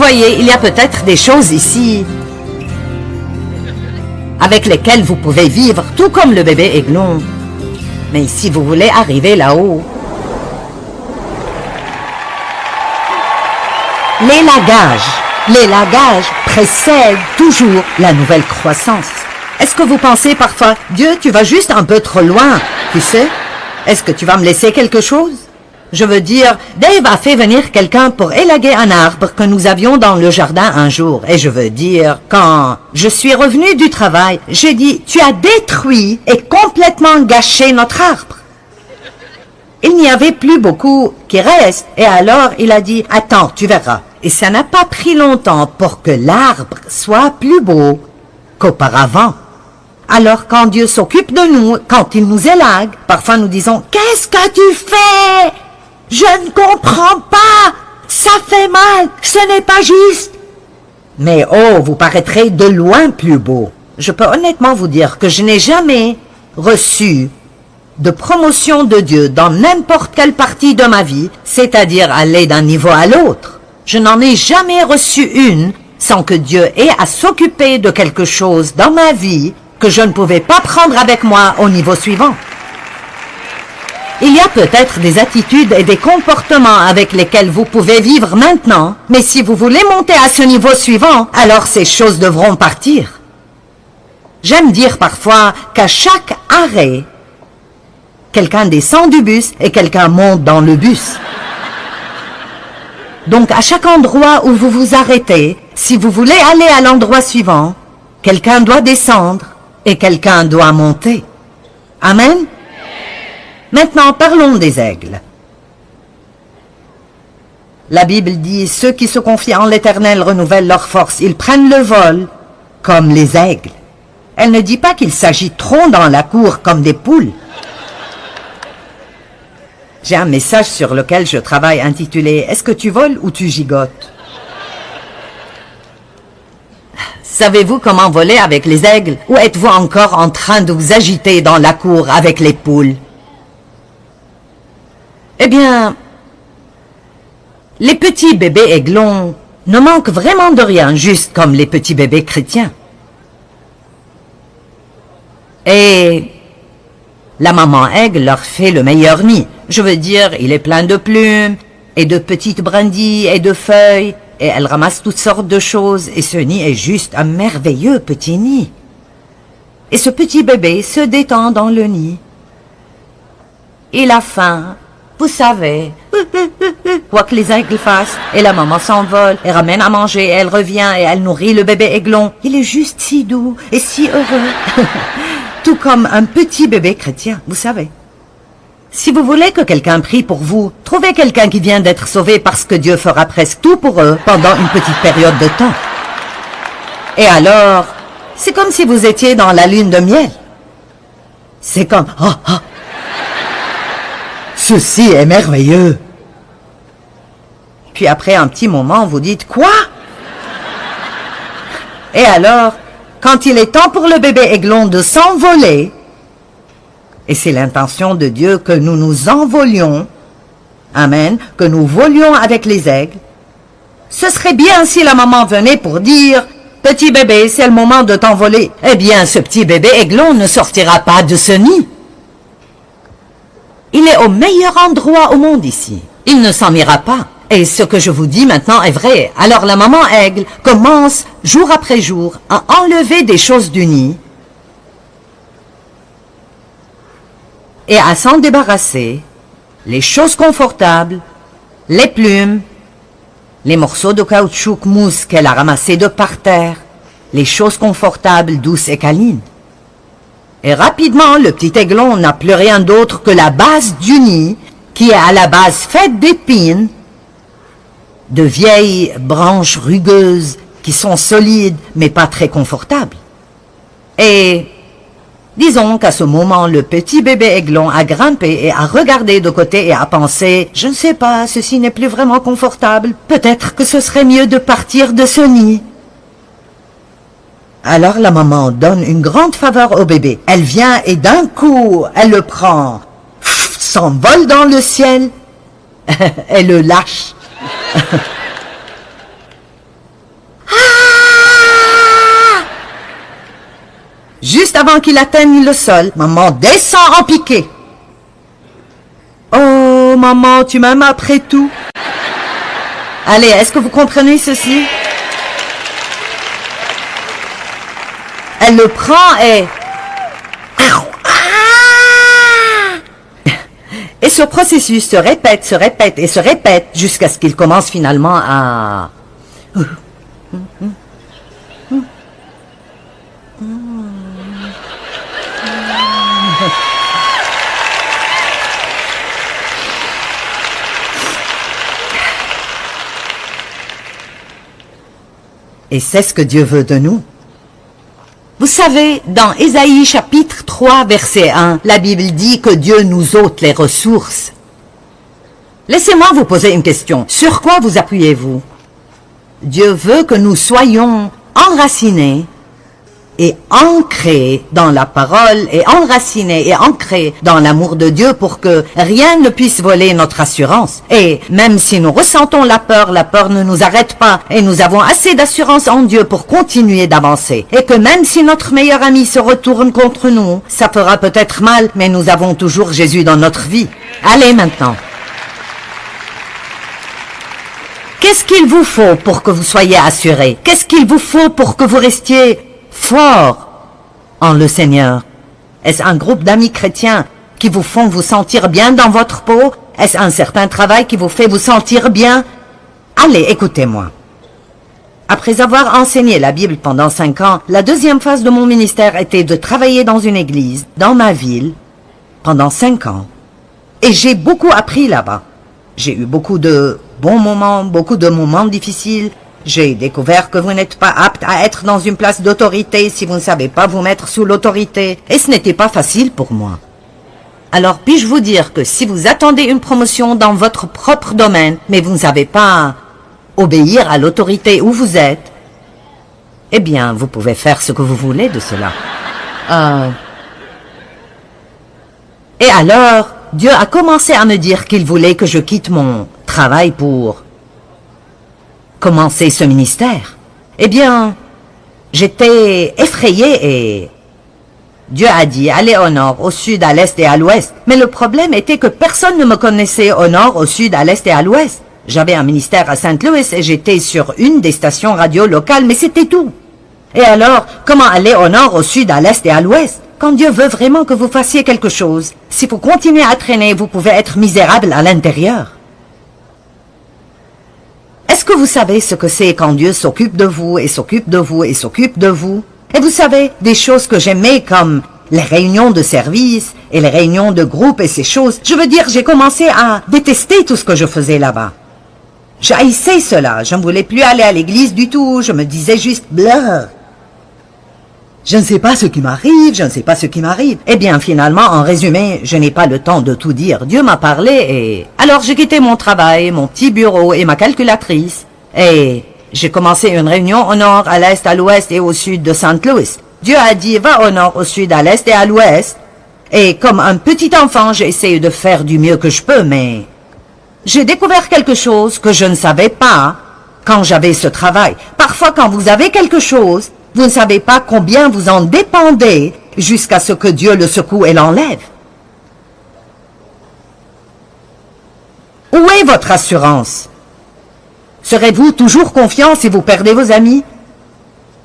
voyez, il y a peut-être des choses ici avec lesquelles vous pouvez vivre, tout comme le bébé aiglon. Mais si vous voulez arriver là-haut, les lagages précèdent toujours la nouvelle croissance. Est-ce que vous pensez parfois, Dieu, tu vas juste un peu trop loin, tu sais? Est-ce que tu vas me laisser quelque chose? Je veux dire, Dave a fait venir quelqu'un pour élaguer un arbre que nous avions dans le jardin un jour. Et je veux dire, quand je suis revenu du travail, j'ai dit, tu as détruit et complètement gâché notre arbre. Il n'y avait plus beaucoup qui reste. Et alors, il a dit, attends, tu verras. Et ça n'a pas pris longtemps pour que l'arbre soit plus beau qu'auparavant. Alors, quand Dieu s'occupe de nous, quand il nous élague, parfois nous disons, qu'est-ce que tu fais? Je ne comprends pas. Ça fait mal. Ce n'est pas juste. Mais oh, vous paraîtrez de loin plus beau. Je peux honnêtement vous dire que je n'ai jamais reçu de promotion de Dieu dans n'importe quelle partie de ma vie, c'est-à-dire aller d'un niveau à l'autre. Je n'en ai jamais reçu une sans que Dieu ait à s'occuper de quelque chose dans ma vie que je ne pouvais pas prendre avec moi au niveau suivant. Il y a peut-être des attitudes et des comportements avec lesquels vous pouvez vivre maintenant, mais si vous voulez monter à ce niveau suivant, alors ces choses devront partir. J'aime dire parfois qu'à chaque arrêt, quelqu'un descend du bus et quelqu'un monte dans le bus. Donc à chaque endroit où vous vous arrêtez, si vous voulez aller à l'endroit suivant, quelqu'un doit descendre et quelqu'un doit monter. Amen? Maintenant, parlons des aigles. La Bible dit, ceux qui se confient en l'Éternel renouvellent leur force. Ils prennent le vol comme les aigles. Elle ne dit pas qu'ils s'agiteront dans la cour comme des poules. J'ai un message sur lequel je travaille intitulé « Est-ce que tu voles ou tu gigotes ?» Savez-vous comment voler avec les aigles ou êtes-vous encore en train de vous agiter dans la cour avec les poules? Eh bien, les petits bébés aiglons ne manquent vraiment de rien, juste comme les petits bébés chrétiens. Et la maman aigle leur fait le meilleur nid. Je veux dire, il est plein de plumes, et de petites brindilles, et de feuilles, et elle ramasse toutes sortes de choses, et ce nid est juste un merveilleux petit nid. Et ce petit bébé se détend dans le nid. Il a faim, vous savez, quoi que les aigles fassent, et la maman s'envole, et ramène à manger, et elle revient, et elle nourrit le bébé aiglon. Il est juste si doux, et si heureux. Tout comme un petit bébé chrétien, vous savez. Si vous voulez que quelqu'un prie pour vous, trouvez quelqu'un qui vient d'être sauvé parce que Dieu fera presque tout pour eux pendant une petite période de temps. Et alors, c'est comme si vous étiez dans la lune de miel. C'est comme, ceci est merveilleux. Puis après un petit moment, vous dites, quoi? Et alors, quand il est temps pour le bébé aiglon de s'envoler, et c'est l'intention de Dieu que nous nous envolions, amen, que nous volions avec les aigles, ce serait bien si la maman venait pour dire, petit bébé, c'est le moment de t'envoler. Eh bien, ce petit bébé aiglon ne sortira pas de ce nid. Il est au meilleur endroit au monde ici. Il ne s'en ira pas. Et ce que je vous dis maintenant est vrai. Alors la maman aigle commence, jour après jour, à enlever des choses du nid et à s'en débarrasser, les choses confortables, les plumes, les morceaux de caoutchouc mousse qu'elle a ramassés de par terre, les choses confortables, douces et câlines. Et rapidement, le petit aiglon n'a plus rien d'autre que la base du nid, qui est à la base faite d'épines, de vieilles branches rugueuses qui sont solides mais pas très confortables. Et disons qu'à ce moment, le petit bébé aiglon a grimpé et a regardé de côté et a pensé « Je ne sais pas, ceci n'est plus vraiment confortable, peut-être que ce serait mieux de partir de ce nid. » Alors la maman donne une grande faveur au bébé. Elle vient et d'un coup, elle le prend, s'envole dans le ciel, elle le lâche. Juste avant qu'il atteigne le sol, maman descend en piqué. Oh, maman, tu m'aimes après tout. Allez, est-ce que vous comprenez ceci? Elle le prend et... Et ce processus se répète et se répète jusqu'à ce qu'il commence finalement à... Et c'est ce que Dieu veut de nous. Vous savez, dans Ésaïe chapitre 3, verset 1, la Bible dit que Dieu nous ôte les ressources. Laissez-moi vous poser une question. Sur quoi vous appuyez-vous? Dieu veut que nous soyons enracinés et ancrés dans la parole et enracinés et ancrés dans l'amour de Dieu pour que rien ne puisse voler notre assurance. Et même si nous ressentons la peur ne nous arrête pas et nous avons assez d'assurance en Dieu pour continuer d'avancer. Et que même si notre meilleur ami se retourne contre nous, ça fera peut-être mal, mais nous avons toujours Jésus dans notre vie. Allez maintenant. Qu'est-ce qu'il vous faut pour que vous soyez assurés? Qu'est-ce qu'il vous faut pour que vous restiez fort en le Seigneur? Est-ce un groupe d'amis chrétiens qui vous font vous sentir bien dans votre peau? Est-ce un certain travail qui vous fait vous sentir bien? Allez, écoutez-moi. Après avoir enseigné la Bible pendant 5 ans, la deuxième phase de mon ministère était de travailler dans une église, dans ma ville, pendant 5 ans. Et j'ai beaucoup appris là-bas. J'ai eu beaucoup de bons moments, beaucoup de moments difficiles. J'ai découvert que vous n'êtes pas apte à être dans une place d'autorité si vous ne savez pas vous mettre sous l'autorité. Et ce n'était pas facile pour moi. Alors puis-je vous dire que si vous attendez une promotion dans votre propre domaine, mais vous ne savez pas obéir à l'autorité où vous êtes, eh bien, vous pouvez faire ce que vous voulez de cela. Et alors, Dieu a commencé à me dire qu'il voulait que je quitte mon travail pour commencer ce ministère. Eh bien, j'étais effrayée et Dieu a dit, allez au nord, au sud, à l'est et à l'ouest. Mais le problème était que personne ne me connaissait au nord, au sud, à l'est et à l'ouest. J'avais un ministère à Saint-Louis et j'étais sur une des stations radio locales, mais c'était tout. Et alors, comment aller au nord, au sud, à l'est et à l'ouest? Quand Dieu veut vraiment que vous fassiez quelque chose, si vous continuez à traîner, vous pouvez être misérable à l'intérieur. Est-ce que vous savez ce que c'est quand Dieu s'occupe de vous et s'occupe de vous et s'occupe de vous? Et vous savez, des choses que j'aimais comme les réunions de service et les réunions de groupe et ces choses, je veux dire, j'ai commencé à détester tout ce que je faisais là-bas. J'haïssais cela, je ne voulais plus aller à l'église du tout, je me disais juste bleu. Je ne sais pas ce qui m'arrive, je ne sais pas ce qui m'arrive. Eh bien, finalement, en résumé, je n'ai pas le temps de tout dire. Dieu m'a parlé et... Alors, j'ai quitté mon travail, mon petit bureau et ma calculatrice. Et j'ai commencé une réunion au nord, à l'est, à l'ouest et au sud de Saint-Louis. Dieu a dit, va au nord, au sud, à l'est et à l'ouest. Et comme un petit enfant, j'ai essayé de faire du mieux que je peux, mais... J'ai découvert quelque chose que je ne savais pas quand j'avais ce travail. Parfois, quand vous avez quelque chose... Vous ne savez pas combien vous en dépendez jusqu'à ce que Dieu le secoue et l'enlève. Où est votre assurance? Serez-vous toujours confiant si vous perdez vos amis?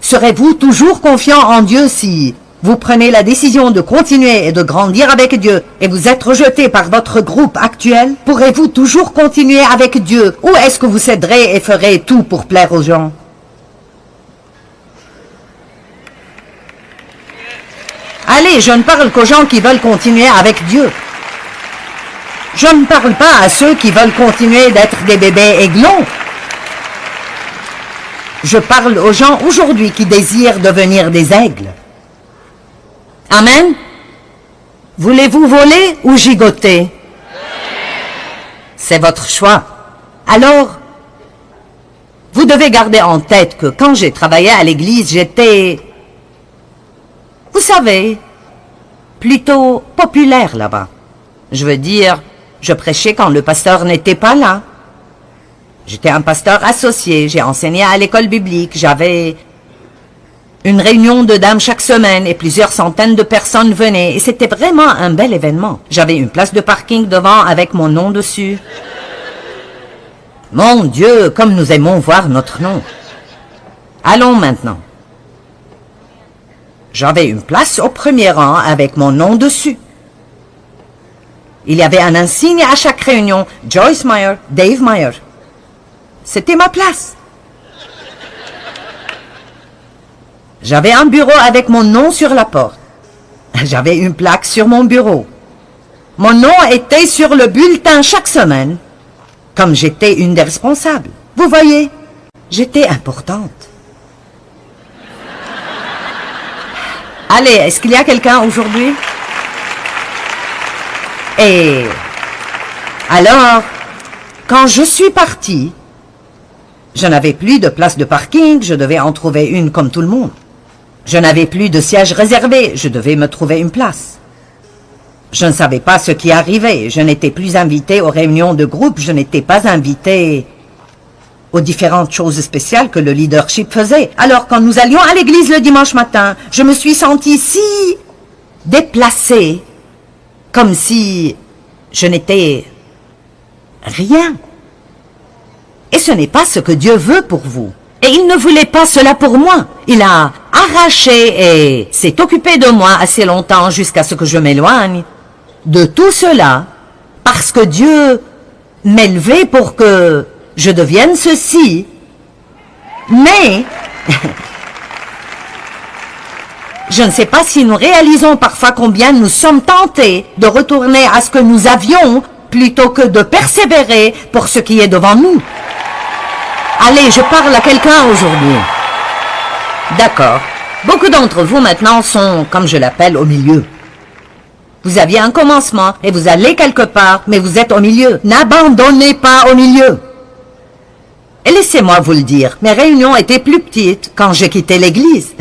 Serez-vous toujours confiant en Dieu si vous prenez la décision de continuer et de grandir avec Dieu et vous êtes rejeté par votre groupe actuel? Pourrez-vous toujours continuer avec Dieu ou est-ce que vous céderez et ferez tout pour plaire aux gens? Allez, je ne parle qu'aux gens qui veulent continuer avec Dieu. Je ne parle pas à ceux qui veulent continuer d'être des bébés aiglons. Je parle aux gens aujourd'hui qui désirent devenir des aigles. Amen. Voulez-vous voler ou gigoter? C'est votre choix. Alors, vous devez garder en tête que quand j'ai travaillé à l'église, j'étais... Vous savez, plutôt populaire là-bas. Je veux dire, je prêchais quand le pasteur n'était pas là. J'étais un pasteur associé, j'ai enseigné à l'école biblique, j'avais Une réunion de dames chaque semaine et plusieurs centaines de personnes venaient et c'était vraiment un bel événement. J'avais une place de parking devant avec mon nom dessus. Mon Dieu, comme nous aimons voir notre nom. Allons maintenant. J'avais une place au premier rang avec mon nom dessus. Il y avait un insigne à chaque réunion, Joyce Meyer, Dave Meyer. C'était ma place. J'avais un bureau avec mon nom sur la porte. J'avais une plaque sur mon bureau. Mon nom était sur le bulletin chaque semaine, comme j'étais une des responsables. Vous voyez, j'étais importante. Allez, est-ce qu'il y a quelqu'un aujourd'hui? Et alors, quand je suis partie, je n'avais plus de place de parking, je devais en trouver une comme tout le monde. Je n'avais plus de siège réservé, je devais me trouver une place. Je ne savais pas ce qui arrivait, je n'étais plus invitée aux réunions de groupe, je n'étais pas invitée aux différentes choses spéciales que le leadership faisait. Alors quand nous allions à l'église le dimanche matin, je me suis sentie si déplacée, comme si je n'étais rien. Et ce n'est pas ce que Dieu veut pour vous. Et il ne voulait pas cela pour moi. Il a arraché et s'est occupé de moi assez longtemps jusqu'à ce que je m'éloigne de tout cela, parce que Dieu m'élevait pour que je devienne ceci. Mais je ne sais pas si nous réalisons parfois combien nous sommes tentés de retourner à ce que nous avions plutôt que de persévérer pour ce qui est devant nous. Allez, je parle à quelqu'un aujourd'hui. D'accord. Beaucoup d'entre vous maintenant sont, comme je l'appelle, au milieu. Vous aviez un commencement et vous allez quelque part, mais vous êtes au milieu. N'abandonnez pas au milieu. Et laissez-moi vous le dire, mes réunions étaient plus petites quand j'ai quitté l'église.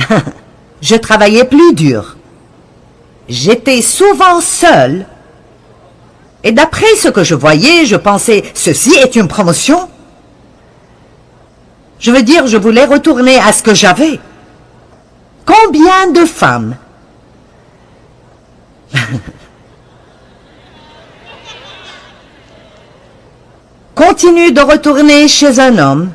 Je travaillais plus dur. J'étais souvent seule. Et d'après ce que je voyais, je pensais, ceci est une promotion. Je veux dire, je voulais retourner à ce que j'avais. Combien de femmes continuent de retourner chez un homme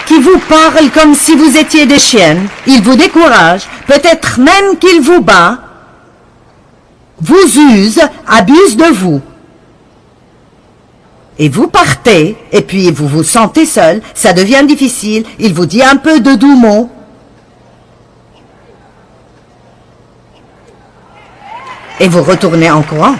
qui vous parle comme si vous étiez des chiennes, il vous décourage, peut-être même qu'il vous bat, vous use, abuse de vous. Et vous partez, et puis vous vous sentez seul, ça devient difficile, il vous dit un peu de doux mots. Et vous retournez en courant.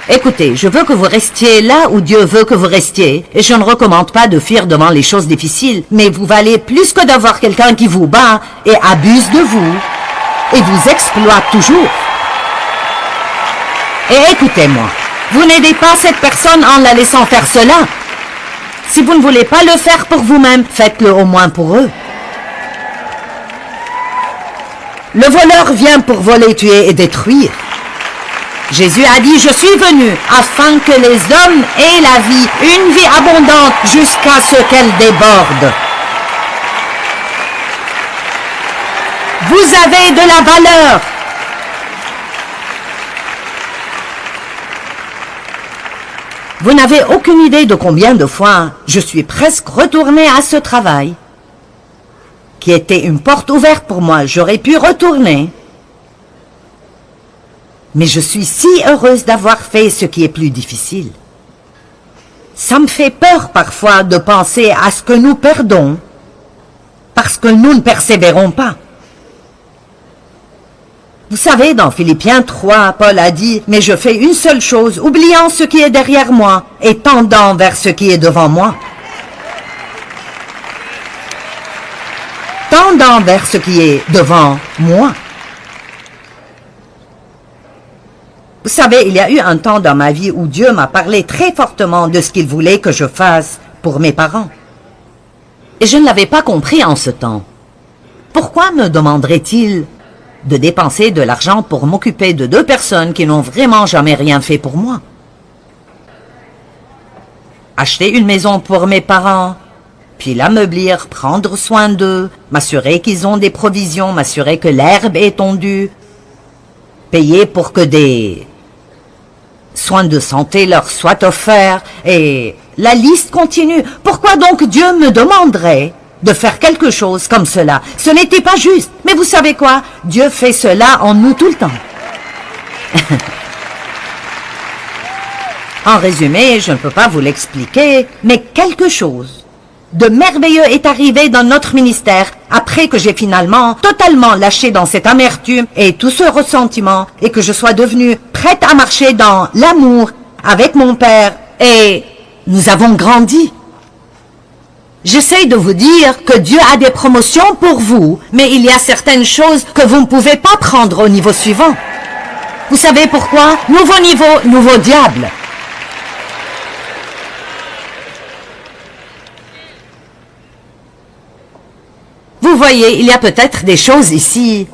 Écoutez, je veux que vous restiez là où Dieu veut que vous restiez, et je ne recommande pas de fuir devant les choses difficiles, mais vous valez plus que d'avoir quelqu'un qui vous bat et abuse de vous, et vous exploite toujours. Et écoutez-moi, vous n'aidez pas cette personne en la laissant faire cela. Si vous ne voulez pas le faire pour vous-même, faites-le au moins pour eux. Le voleur vient pour voler, tuer et détruire. Jésus a dit, je suis venu afin que les hommes aient la vie, une vie abondante jusqu'à ce qu'elle déborde. Vous avez de la valeur. Vous n'avez aucune idée de combien de fois je suis presque retournée à ce travail, qui était une porte ouverte pour moi. J'aurais pu retourner. Mais je suis si heureuse d'avoir fait ce qui est plus difficile. Ça me fait peur parfois de penser à ce que nous perdons, parce que nous ne persévérons pas. Vous savez, dans Philippiens 3, Paul a dit, « Mais je fais une seule chose, oubliant ce qui est derrière moi et tendant vers ce qui est devant moi. » Tendant vers ce qui est devant moi. Vous savez, il y a eu un temps dans ma vie où Dieu m'a parlé très fortement de ce qu'il voulait que je fasse pour mes parents. Et je ne l'avais pas compris en ce temps. Pourquoi me demanderait-il de dépenser de l'argent pour m'occuper de 2 personnes qui n'ont vraiment jamais rien fait pour moi. Acheter une maison pour mes parents, puis l'ameublir, prendre soin d'eux, m'assurer qu'ils ont des provisions, m'assurer que l'herbe est tondue, payer pour que des soins de santé leur soient offerts, et la liste continue. Pourquoi donc Dieu me demanderait de faire quelque chose comme cela? Ce n'était pas juste. Mais vous savez quoi? Dieu fait cela en nous tout le temps. En résumé, je ne peux pas vous l'expliquer, mais quelque chose de merveilleux est arrivé dans notre ministère après que j'ai finalement totalement lâché dans cette amertume et tout ce ressentiment et que je sois devenue prête à marcher dans l'amour avec mon père et nous avons grandi. J'essaie de vous dire que Dieu a des promotions pour vous, mais il y a certaines choses que vous ne pouvez pas prendre au niveau suivant. Vous savez pourquoi? Nouveau niveau, nouveau diable. Vous voyez, il y a peut-être des choses ici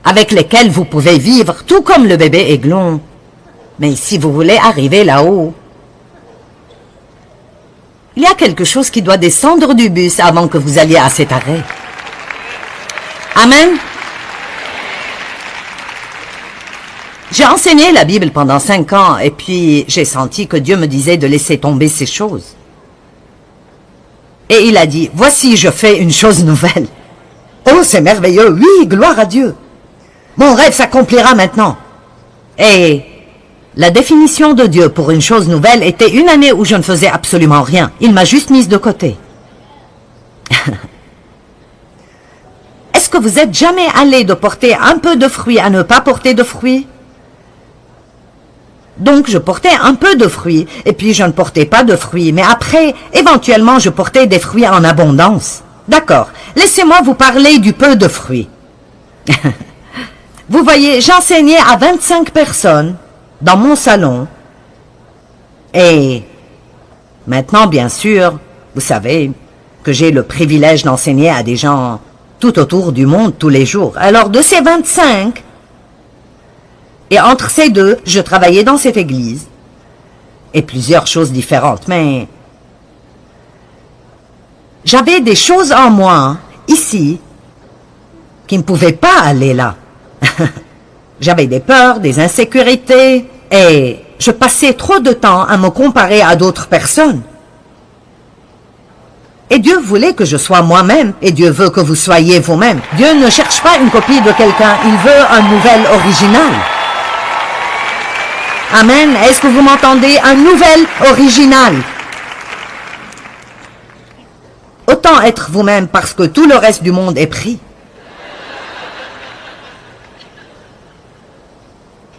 avec lesquelles vous pouvez vivre, tout comme le bébé Aiglon. Mais si vous voulez arriver là-haut, il y a quelque chose qui doit descendre du bus avant que vous alliez à cet arrêt. Amen. J'ai enseigné la Bible pendant 5 ans et puis j'ai senti que Dieu me disait de laisser tomber ces choses. Et il a dit, voici, je fais une chose nouvelle. Oh, c'est merveilleux, oui, gloire à Dieu. Mon rêve s'accomplira maintenant. Et la définition de Dieu pour une chose nouvelle était une année où je ne faisais absolument rien. Il m'a juste mise de côté. Est-ce que vous êtes jamais allé de porter un peu de fruits à ne pas porter de fruits? Donc je portais un peu de fruits, et puis je ne portais pas de fruits, mais après, éventuellement, je portais des fruits en abondance. D'accord, laissez-moi vous parler du peu de fruits. Vous voyez, j'enseignais à 25 personnes dans mon salon, et maintenant, bien sûr, vous savez que j'ai le privilège d'enseigner à des gens tout autour du monde tous les jours. Alors de ces 25, et entre ces 2, je travaillais dans cette église. Et plusieurs choses différentes, mais j'avais des choses en moi, ici, qui ne pouvaient pas aller là. J'avais des peurs, des insécurités, et je passais trop de temps à me comparer à d'autres personnes. Et Dieu voulait que je sois moi-même, et Dieu veut que vous soyez vous-même. Dieu ne cherche pas une copie de quelqu'un, il veut un nouvel original. Amen. Est-ce que vous m'entendez? Un nouvel original. Autant être vous-même parce que tout le reste du monde est pris.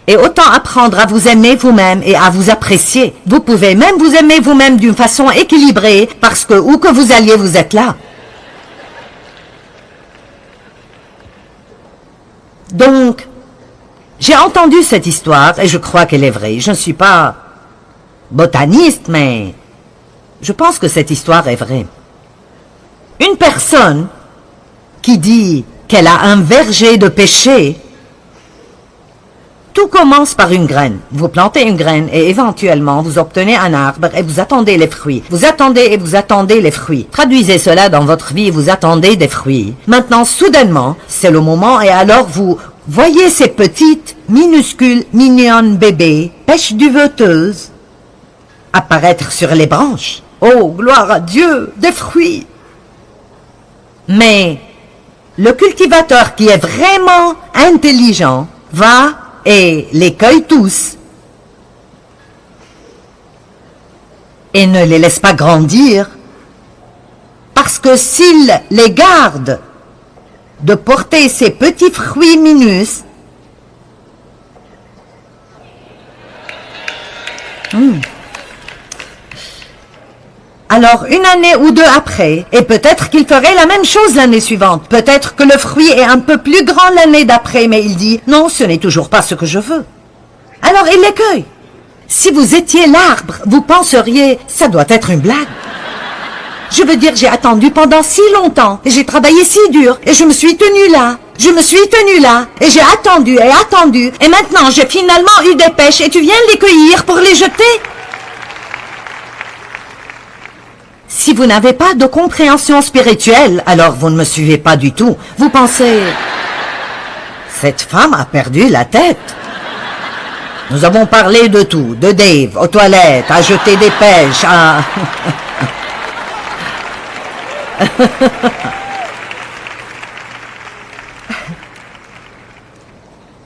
Et autant apprendre à vous aimer vous-même et à vous apprécier. Vous pouvez même vous aimer vous-même d'une façon équilibrée parce que où que vous alliez, vous êtes là. Donc, j'ai entendu cette histoire et je crois qu'elle est vraie. Je ne suis pas botaniste, mais je pense que cette histoire est vraie. Une personne qui dit qu'elle a un verger de péché, tout commence par une graine. Vous plantez une graine et éventuellement vous obtenez un arbre et vous attendez les fruits. Vous attendez et vous attendez les fruits. Traduisez cela dans votre vie, vous attendez des fruits. Maintenant, soudainement, c'est le moment et alors vous voyez ces petites, minuscules, mignonnes bébés, pêches duveteuses, apparaître sur les branches. Oh, gloire à Dieu, des fruits! Mais le cultivateur qui est vraiment intelligent va et les cueille tous et ne les laisse pas grandir parce que s'il les garde de porter ces petits fruits minus, alors une année ou 2 après, et peut-être qu'il ferait la même chose l'année suivante, peut-être que le fruit est un peu plus grand l'année d'après, mais il dit, non, ce n'est toujours pas ce que je veux. Alors il les cueille. Si vous étiez l'arbre, vous penseriez, ça doit être une blague. Je veux dire, j'ai attendu pendant si longtemps, et j'ai travaillé si dur, et je me suis tenue là. Je me suis tenue là, et j'ai attendu et attendu, et maintenant j'ai finalement eu des pêches, et tu viens les cueillir pour les jeter? Si vous n'avez pas de compréhension spirituelle, alors vous ne me suivez pas du tout. Vous pensez... Cette femme a perdu la tête. Nous avons parlé de tout, de Dave, aux toilettes, à jeter des pêches, à...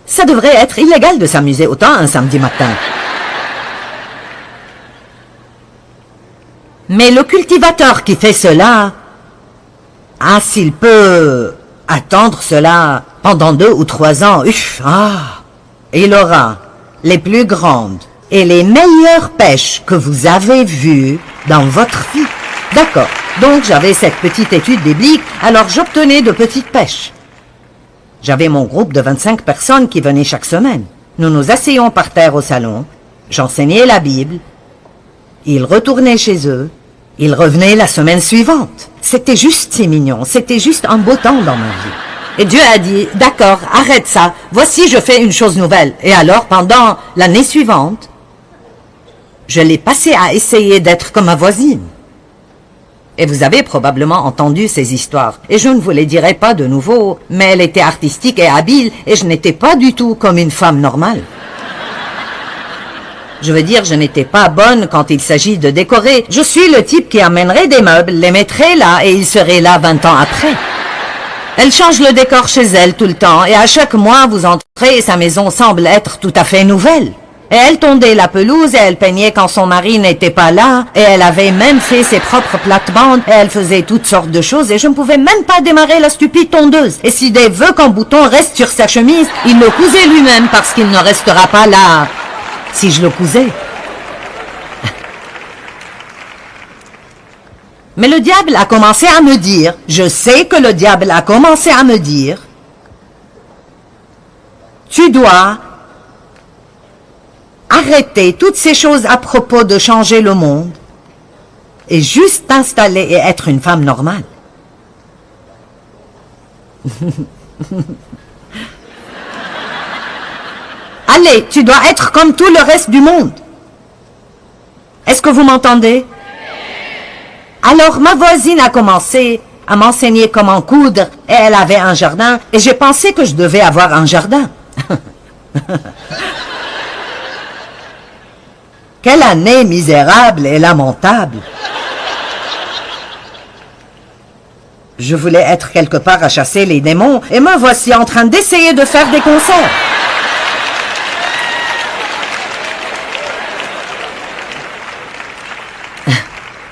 Ça devrait être illégal de s'amuser autant un samedi matin. Mais le cultivateur qui fait cela, s'il peut attendre cela pendant 2 ou 3 ans, il aura les plus grandes et les meilleures pêches que vous avez vues dans votre vie. D'accord, donc j'avais cette petite étude biblique, alors j'obtenais de petites pêches. J'avais mon groupe de 25 personnes qui venaient chaque semaine. Nous nous asseyions par terre au salon, j'enseignais la Bible, ils retournaient chez eux, ils revenaient la semaine suivante. C'était juste si mignon, c'était juste un beau temps dans ma vie. Et Dieu a dit, d'accord, arrête ça, voici je fais une chose nouvelle. Et alors, pendant l'année suivante, je l'ai passé à essayer d'être comme ma voisine. Et vous avez probablement entendu ces histoires. Et je ne vous les dirai pas de nouveau, mais elle était artistique et habile, et je n'étais pas du tout comme une femme normale. Je veux dire, je n'étais pas bonne quand il s'agit de décorer. Je suis le type qui amènerait des meubles, les mettrait là, et ils seraient là 20 ans après. Elle change le décor chez elle tout le temps, et à chaque mois, vous entrez et sa maison semble être tout à fait nouvelle. Et elle tondait la pelouse et elle peignait quand son mari n'était pas là. Et elle avait même fait ses propres plates-bandes et elle faisait toutes sortes de choses et je ne pouvais même pas démarrer la stupide tondeuse. Et si Dave veut qu'un bouton reste sur sa chemise, il le cousait lui-même parce qu'il ne restera pas là si je le cousais. Mais le diable a commencé à me dire, je sais que le diable a commencé à me dire, tu dois arrêter toutes ces choses à propos de changer le monde et juste t'installer et être une femme normale. Allez, tu dois être comme tout le reste du monde. Est-ce que vous m'entendez? Alors ma voisine a commencé à m'enseigner comment coudre et elle avait un jardin et j'ai pensé que je devais avoir un jardin. Quelle année misérable et lamentable. Je voulais être quelque part à chasser les démons et me voici en train d'essayer de faire des concerts.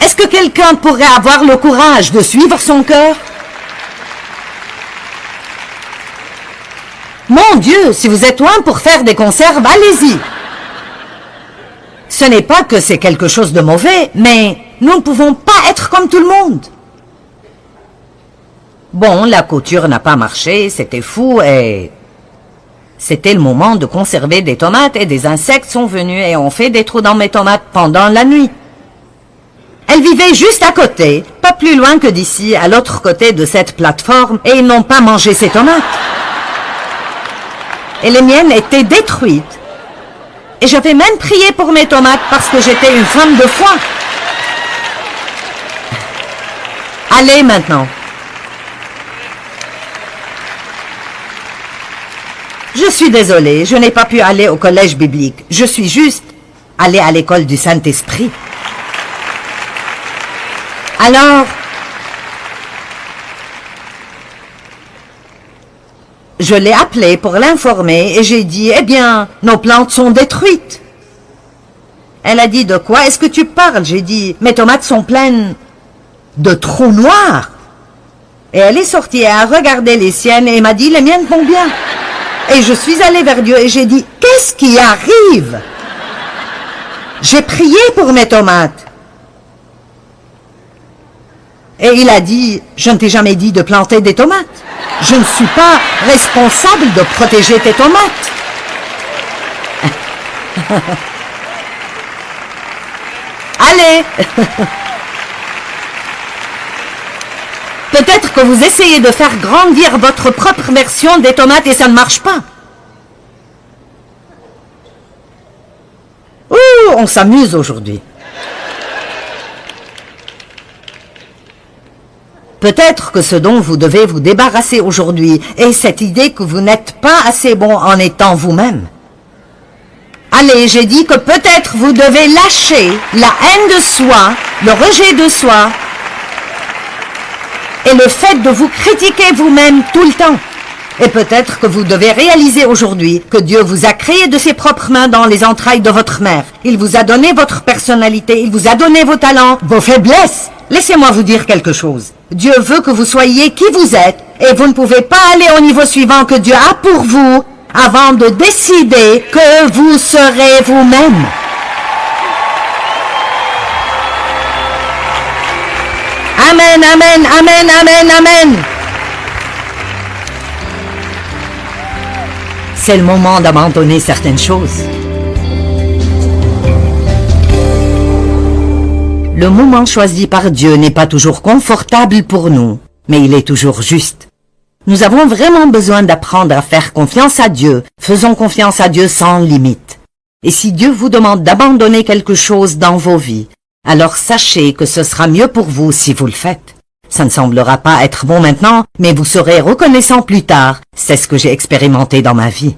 Est-ce que quelqu'un pourrait avoir le courage de suivre son cœur? Mon Dieu, si vous êtes loin pour faire des conserves, allez-y. Ce n'est pas que c'est quelque chose de mauvais, mais nous ne pouvons pas être comme tout le monde. Bon, la couture n'a pas marché, c'était fou et... C'était le moment de conserver des tomates et des insectes sont venus et ont fait des trous dans mes tomates pendant la nuit. Elles vivaient juste à côté, pas plus loin que d'ici, à l'autre côté de cette plateforme, et ils n'ont pas mangé ces tomates. Et les miennes étaient détruites. Et j'avais même prié pour mes tomates parce que j'étais une femme de foi. Allez maintenant. Je suis désolée, je n'ai pas pu aller au collège biblique. Je suis juste allée à l'école du Saint-Esprit. Alors, je l'ai appelée pour l'informer et j'ai dit, eh bien, nos plantes sont détruites. Elle a dit, de quoi est-ce que tu parles? J'ai dit, mes tomates sont pleines de trous noirs. Et elle est sortie et a regardé les siennes et m'a dit, les miennes vont bien. Et je suis allée vers Dieu et j'ai dit, qu'est-ce qui arrive? J'ai prié pour mes tomates. Et il a dit, je ne t'ai jamais dit de planter des tomates. Je ne suis pas responsable de protéger tes tomates. Allez. Peut-être que vous essayez de faire grandir votre propre version des tomates et ça ne marche pas. Ouh, on s'amuse aujourd'hui. Peut-être que ce dont vous devez vous débarrasser aujourd'hui est cette idée que vous n'êtes pas assez bon en étant vous-même. Allez, j'ai dit que peut-être vous devez lâcher la haine de soi, le rejet de soi et le fait de vous critiquer vous-même tout le temps. Et peut-être que vous devez réaliser aujourd'hui que Dieu vous a créé de ses propres mains dans les entrailles de votre mère. Il vous a donné votre personnalité, il vous a donné vos talents, vos faiblesses. Laissez-moi vous dire quelque chose. Dieu veut que vous soyez qui vous êtes et vous ne pouvez pas aller au niveau suivant que Dieu a pour vous avant de décider que vous serez vous-même. Amen, amen, amen, amen, amen. C'est le moment d'abandonner certaines choses. Le moment choisi par Dieu n'est pas toujours confortable pour nous, mais il est toujours juste. Nous avons vraiment besoin d'apprendre à faire confiance à Dieu. Faisons confiance à Dieu sans limite. Et si Dieu vous demande d'abandonner quelque chose dans vos vies, alors sachez que ce sera mieux pour vous si vous le faites. Ça ne semblera pas être bon maintenant, mais vous serez reconnaissant plus tard. C'est ce que j'ai expérimenté dans ma vie.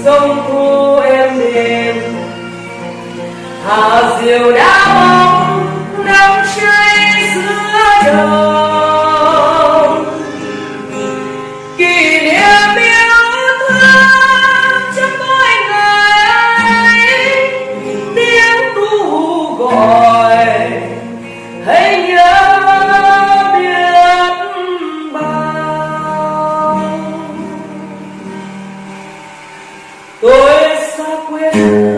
sông thu êm đềm hà diều đã mong nắng cháy giữa đồng kỷ niệm yêu thương trong mỗi ngày ấy tiếng ru gọi hãy nhớ biết bao tôi xa quê